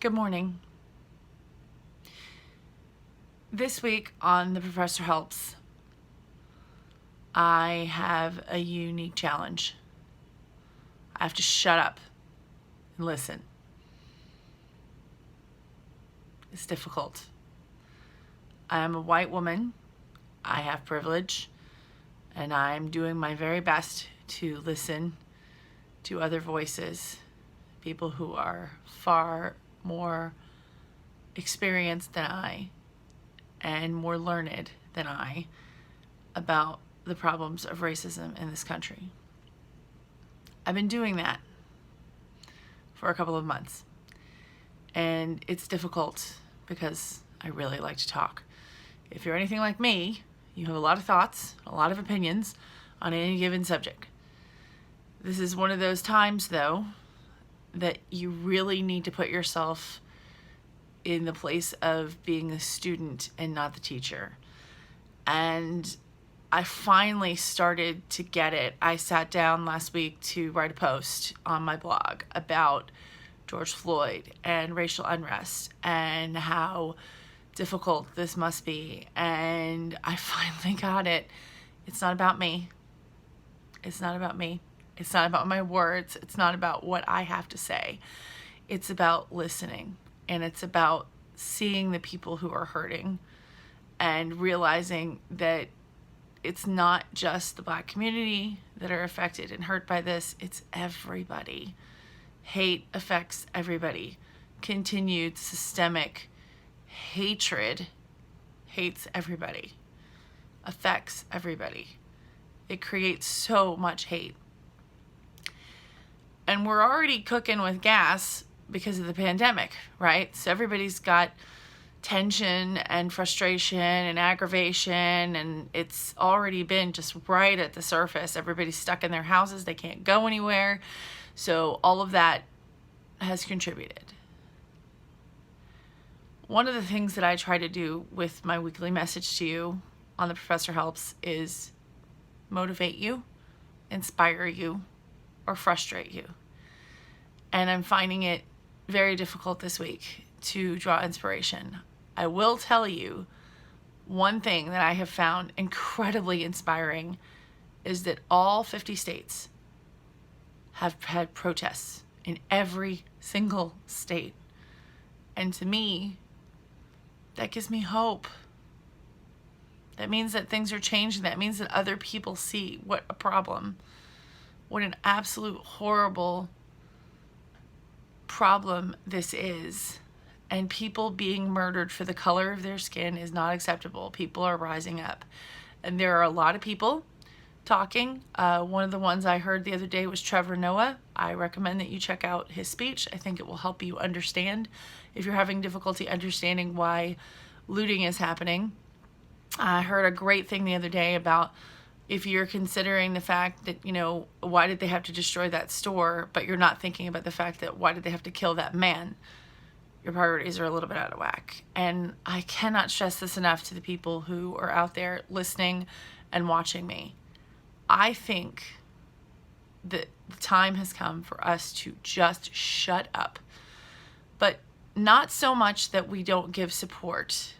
Good morning. This week on The Professor Helps, I have a unique challenge. I have to shut up and listen. It's difficult. I am a white woman. I have privilege, and I'm doing my very best to listen to other voices, people who are far more experienced than I and more learned than I about the problems of racism in this country. I've been doing that for a couple of months, and it's difficult because I really like to talk. If you're anything like me, you have a lot of thoughts, a lot of opinions on any given subject. This is one of those times, though, that you really need to put yourself in the place of being a student and not the teacher. And I finally started to get it. I sat down last week to write a post on my blog about George Floyd and racial unrest and how difficult this must be. And I finally got it. It's not about me. It's not about me. It's not about my words. It's not about what I have to say. It's about listening, and it's about seeing the people who are hurting and realizing that it's not just the Black community that are affected and hurt by this. It's everybody. Hate affects everybody. Continued systemic hatred hates everybody, affects everybody. It creates so much hate. And we're already cooking with gas because of the pandemic, right? So everybody's got tension and frustration and aggravation, and it's already been just right at the surface. Everybody's stuck in their houses. They can't go anywhere. So all of that has contributed. One of the things that I try to do with my weekly message to you on The Professor Helps is motivate you, inspire you, or frustrate you. And I'm finding it very difficult this week to draw inspiration. I will tell you one thing that I have found incredibly inspiring is that all 50 states have had protests in every single state. And to me, that gives me hope. That means that things are changing. That means that other people see what a problem, what an absolute horrible problem this is. And people being murdered for the color of their skin is not acceptable. People are rising up. And there are a lot of people talking. One of the ones I heard the other day was Trevor Noah. I recommend that you check out his speech. I think it will help you understand if you're having difficulty understanding why looting is happening. I heard a great thing the other day about if you're considering the fact that, why did they have to destroy that store, but you're not thinking about the fact that why did they have to kill that man? Your priorities are a little bit out of whack. And I cannot stress this enough to the people who are out there listening and watching me. I think that the time has come for us to just shut up. But not so much that we don't give support.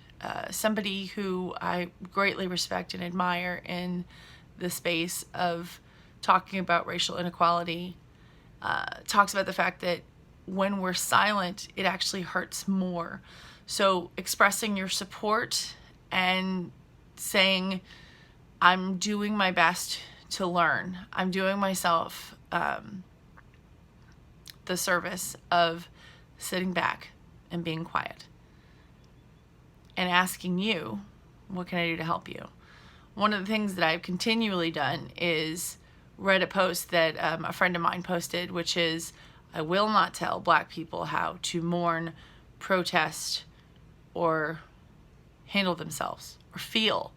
Somebody who I greatly respect and admire in the space of talking about racial inequality talks about the fact that when we're silent, it actually hurts more. So expressing your support and saying, I'm doing my best to learn. I'm doing myself the service of sitting back and being quiet and asking you, what can I do to help you? One of the things that I've continually done is read a post that a friend of mine posted, which is, I will not tell Black people how to mourn, protest, or handle themselves, or feel.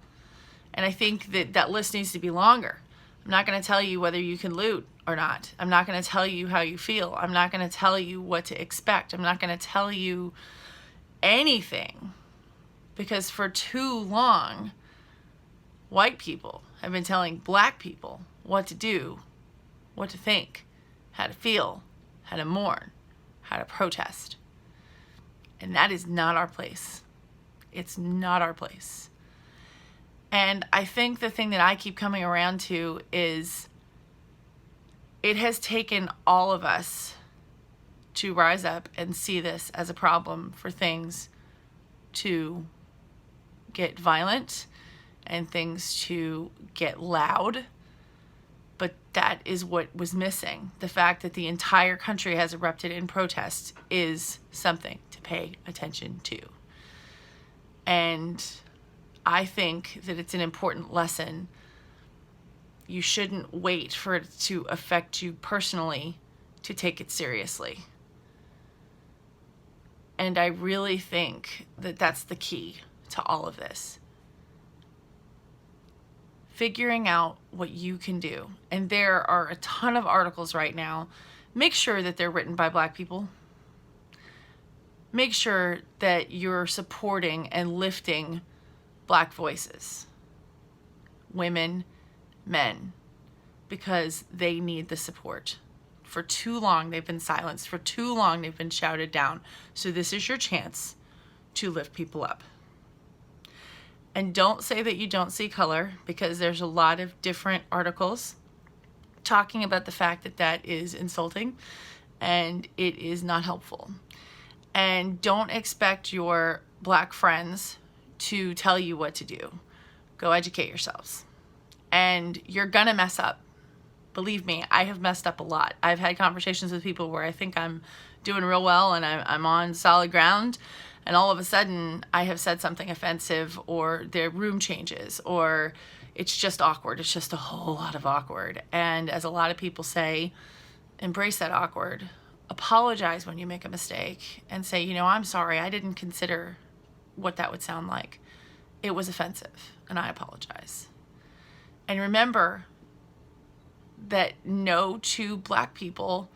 And I think that that list needs to be longer. I'm not going to tell you whether you can loot or not. I'm not going to tell you how you feel. I'm not going to tell you what to expect. I'm not going to tell you anything. Because for too long, white people have been telling Black people what to do, what to think, how to feel, how to mourn, how to protest. And that is not our place. It's not our place. And I think the thing that I keep coming around to is it has taken all of us to rise up and see this as a problem for things to get violent and things to get loud. But that is what was missing. The fact that the entire country has erupted in protest is something to pay attention to. And I think that it's an important lesson. You shouldn't wait for it to affect you personally to take it seriously. And I really think that that's the key to all of this. Figuring out what you can do. And there are a ton of articles right now. Make sure that they're written by Black people. Make sure that you're supporting and lifting Black voices, women, men, because they need the support. For too long they've been silenced. For too long they've been shouted down. So this is your chance to lift people up. And don't say that you don't see color, because there's a lot of different articles talking about the fact that that is insulting and it is not helpful. And don't expect your Black friends to tell you what to do. Go educate yourselves. And you're gonna mess up. Believe me, I have messed up a lot. I've had conversations with people where I think I'm doing real well and I'm on solid ground, and all of a sudden I have said something offensive, or their room changes, or it's just awkward. It's just a whole lot of awkward. And as a lot of people say, embrace that awkward. Apologize when you make a mistake and say, you know, I'm sorry, I didn't consider what that would sound like. It was offensive and I apologize. And remember that no two Black people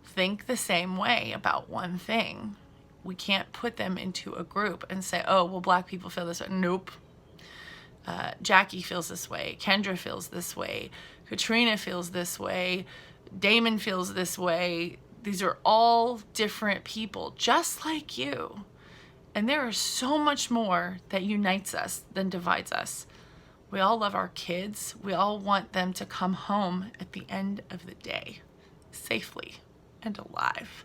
think the same way about one thing. We can't put them into a group and say, oh, well, Black people feel this way. Nope. Jackie feels this way. Kendra feels this way. Katrina feels this way. Damon feels this way. These are all different people, just like you. And there is so much more that unites us than divides us. We all love our kids. We all want them to come home at the end of the day, safely and alive.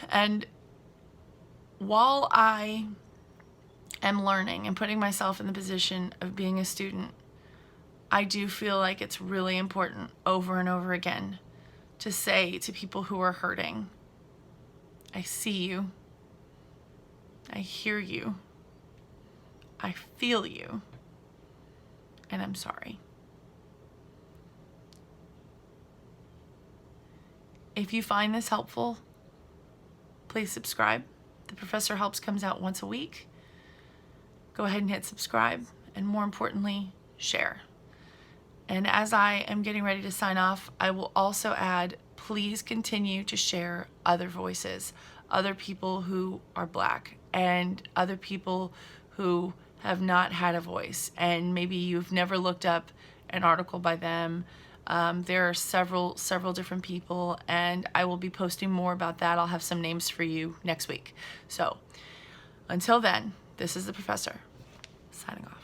And while I am learning and putting myself in the position of being a student, I do feel like it's really important over and over again to say to people who are hurting, I see you, I hear you, I feel you, and I'm sorry. If you find this helpful, please subscribe. The Professor Helps comes out once a week. Go ahead and hit subscribe, and more importantly, share. And as I am getting ready to sign off, I will also add, please continue to share other voices, other people who are Black, and other people who have not had a voice, and maybe you've never looked up an article by them. There are several different people, and I will be posting more about that. I'll have some names for you next week. So until then, this is the Professor, signing off.